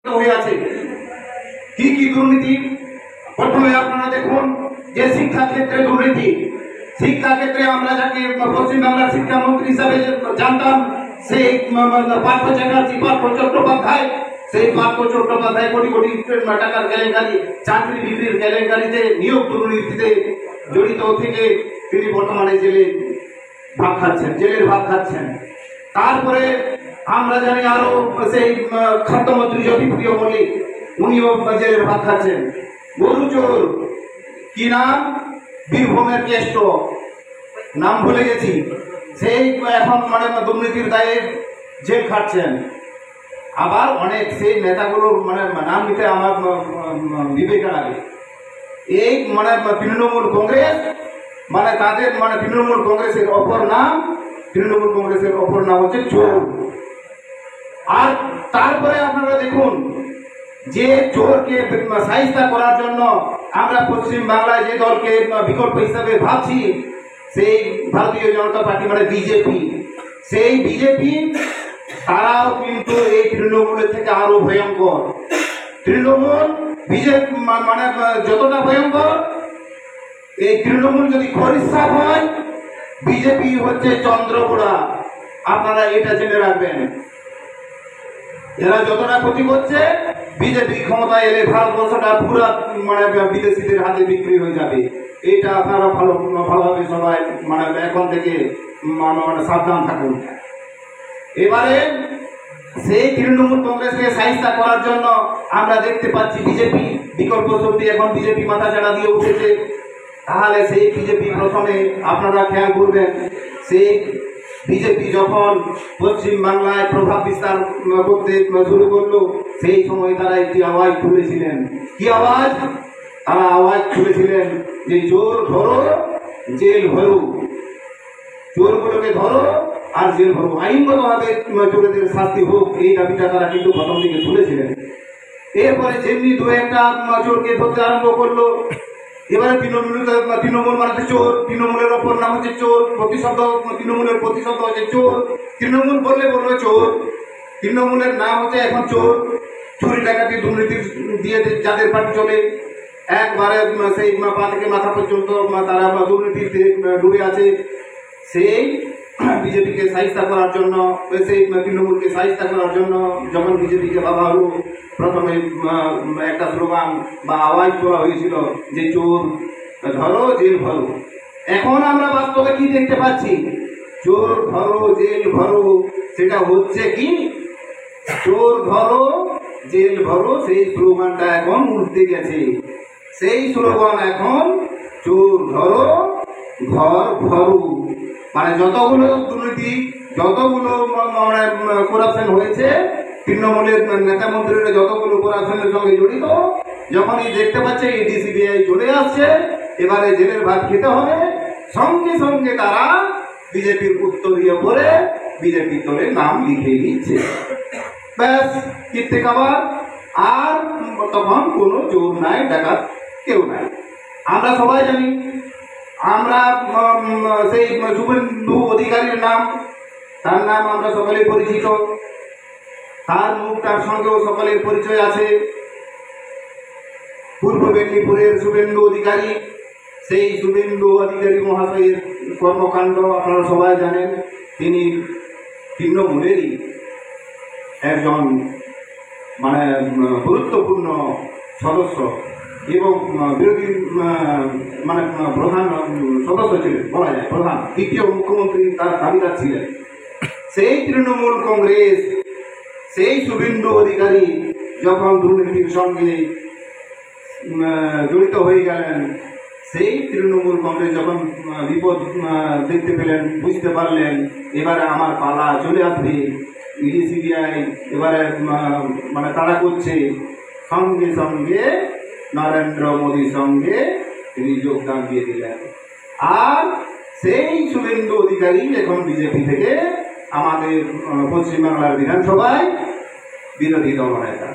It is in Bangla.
হয়ে আছে। কি কি দুর্নীতি? প্রথমে আপনারা দেখুন যে শিক্ষা ক্ষেত্রে দুর্নীতি। শিক্ষা ক্ষেত্রে আমরা যাকে পশ্চিমবাংলার শিক্ষামন্ত্রী হিসাবে জানতাম সেই পার্থ চ্যাটার্জি, পার্থ চট্টোপাধ্যায়, সেই পার্থ চট্টোপাধ্যায় কোটি কোটি টাকার কেলেঙ্কারি, চাকরি বিক্রির কেলেঙ্কারিতে, নিয়োগ দুর্নীতিতে জড়িত থেকে তিনি বর্তমানে জেলের ভাত খাচ্ছেন। তারপরে আমরা জানি আরো সেই খাদ্যমন্ত্রী জ্যোতিপ্রিয় মল্লিক, উনিও জেলের ভাত খাচ্ছেন। গরু চোর, কি নাম? বীরভূমের কেষ্ট, নাম ভুলে গেছি, সেই এখন দুর্নীতির দায়ে জেল খাটছেন। আবার অনেক সেই নেতাগুলোর নাম নিতে আমার বিবেকে লাগে। এই তৃণমূল কংগ্রেস তাদের তৃণমূল কংগ্রেসের অপর নাম হচ্ছে চোর। আর তারপরে আপনারা দেখুন যে চোরকে সাহিস্তা করার জন্য আমরা পশ্চিম বাংলায় যে দলকে বিকল্প হিসাবে ভাবছি, সেই ভারতীয় জনতা পার্টি বিজেপি, সেই বিজেপি তারাও কিন্তু এই তৃণমূলের থেকে আরো ভয়ঙ্কর। তৃণমূল বিজেপি যতটা ভয়ঙ্কর, এই তৃণমূল যদি খরিস্তা হয়, বিজেপি হচ্ছে চন্দ্রপুরা। আপনারা এটা জেনে রাখবেন। এরা যতটা ক্ষতি করছে, বিজেপি ক্ষমতায় এলে ভারতবর্ষটা পুরা বিদেশিদের হাতে বিক্রি হয়ে যাবে। এটা আপনারা ভালোভাবে সবাই এখন থেকে সাবধান থাকুন। এবারে সেই তৃণমূল কংগ্রেসকে সাহিস্তা করার জন্য আমরা দেখতে পাচ্ছি বিজেপি বিকল্প শক্তি, এখন বিজেপি মাথা চাড়া দিয়ে উঠেছে। তাহলে সেই বিজেপি প্রথমে আপনারা খেয়াল করবেন, সেই বিজেপি যখন পশ্চিম বাংলায় প্রভাব বিস্তার করতে শুরু করলো, সেই সময় তারা একটি আওয়াজ তুলেছিলেন। কি আওয়াজ? তারা আওয়াজ তুলেছিলেন যে চোর ধরো, জেল ভরো, চোরগুলোকে ধরো আর জেল ভরো, আইনগতভাবে চোরদের শাস্তি হোক, এই দাবিটা তারা কিন্তু প্রথম দিকে তুলেছিলেন। এরপরে যেমনি দু একটা চোরকে ধরতে আরম্ভ করলো, এবারে তৃণমূল চোর, তৃণমূলের অপর নাম হচ্ছে চোর, তৃণমূলের প্রতিশব্দ হচ্ছে চোর। তৃণমূল বললে বলবে চোর, তৃণমূলের নাম হচ্ছে এখন চোর। চুরি ডাকাতি দুর্নীতি দিয়ে যাদের পার্টি চলে, একবারে সেই পা থেকে মাথা পর্যন্ত তারা দুর্নীতিতে ডুবে আছে। সেই বিজেপিকে সাহিস্তা করার জন্য, সেই তৃণমূলকে সাহিস্তা করার জন্য যখন বিজেপিকে ভাবা হলো, প্রথমে একটা স্লোগান বা আওয়াজ তোলা হয়েছিল যে চোর ধরো, জেল ভরো। এখন আমরা বাস্তবে কি দেখতে পাচ্ছি? চোর ধরো, জেল ভরো, সেটা হচ্ছে কি? চোর ধরো, জেল ভরো, সেই স্লোগানটা এখন উঠতে গেছে। সেই স্লোগান এখন চোর ধরো, ঘর ভরো। যতগুলো দুর্নীতি, যতগুলো করাপশন হয়েছে, তৃণমূলের নেতা মন্ত্রীরা যতগুলো করাপশনের সঙ্গে জড়িত, যখনই দেখতে পাচ্ছে ইডি সিবিআই চলে আসছে, এবারে জেলের ভাত খেতে হবে, সঙ্গে সঙ্গে তারা বিজেপির উত্তরীয় করে বিজেপি দলের নাম লিখে দিচ্ছে। ব্যাস, কীর্তি খাবার। আর তখন কোনো চোর নাই, ডাকাত কেউ নাই। আমরা সবাই জানি, আমরা সেই শুভেন্দু অধিকারীর নাম, তার নাম আমরা সকলে পরিচিত, তার মুখটার সঙ্গেও সকলের পরিচয় আছে। পূর্ব মেদিনীপুরের শুভেন্দু অধিকারী, সেই শুভেন্দু অধিকারী মহাশয়ের কর্মকাণ্ড আপনারা সবাই জানেন। তিনি তৃণমূলেরই একজন গুরুত্বপূর্ণ সদস্য এবং বিরোধী প্রধান সদস্য ছিলেন, বলা যায় প্রধান, দ্বিতীয় মুখ্যমন্ত্রী তার দাবিদার ছিলেন। সেই তৃণমূল কংগ্রেস, সেই শুভেন্দু অধিকারী যখন দুর্নীতির সঙ্গে জড়িত হয়ে গেলেন, সেই তৃণমূল কংগ্রেস যখন বিপদ দেখতে পেলেন, বুঝতে পারলেন এবারে আমার পালা চলে আসবে, ইডি সিবিআই এবারে তারা করছে, সঙ্গে সঙ্গে নরেন্দ্র মোদীর সঙ্গে তিনি যোগদান দিয়ে দিলেন। আর সেই শুভেন্দু অধিকারী এখন বিজেপি থেকে আমাদের পশ্চিমবাংলার বিধানসভায় বিরোধী দল নেতা।